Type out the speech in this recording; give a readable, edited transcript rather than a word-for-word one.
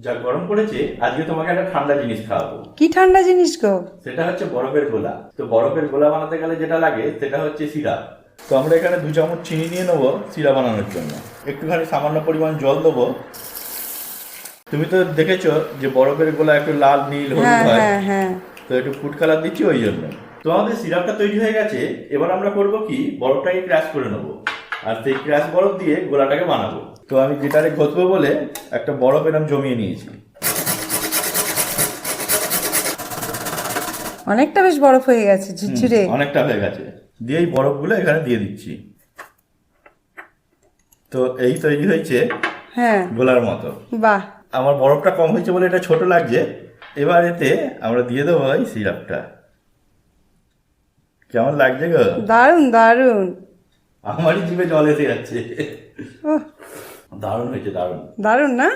যা গরম পড়েছে আজকে তোমাকে একটা ঠান্ডা জিনিস খাওয়াবো। কি ঠান্ডা জিনিস গো? সেটা হচ্ছে বরফের গোলা। তো বরফের গোলা বানাতে গেলে যেটা লাগে সেটা হচ্ছে সিরাপ। তো আমরা এখানে 2 চামচ চিনি নিয়ে নেবো সিরাপ বানানোর জন্য। একটুখানি সামান্য পরিমাণ জল দেবো। তুমি তো দেখেছো যে বরফের গোলা একটু লাল নীল হলুদ হ্যাঁ হয়, হ্যাঁ হ্যাঁ। তো একটু ফুড কালার দিচ্ছি ওই জন্য। তো আমাদের সিরাপটা তৈরি হয়ে গেছে। এবার আমরা করব কি, বরফটাকে ক্র্যাশ করে নেবো আর সেই ক্র্যাশ বরফ দিয়ে গোলাটাকে বানাবো। তো আমি যেটারে ঘষবো বলে একটা বরফ এরকম জমিয়ে নিয়েছি। অনেকটা বেশ বরফ হয়ে গেছে ঝুরঝুরে। অনেকটা হয়ে গেছে। দিয়ে এই বরফগুলো এখানে দিয়ে দিচ্ছি। তো এই তৈরি হয়েছে হ্যাঁ। গোলার মতো। বাহ। আমার বরফটা কম হয়েছে বলে এটা ছোট লাগছে। এবার এতে আমরা দিয়ে দেবো এই সিরাপটা। কেমন লাগছে গো? দারুণ দারুণ। আমারই জিভে জল এসে যাচ্ছে। ওহ, দারুণ হয়েছে, দারুণ। দারুণ না?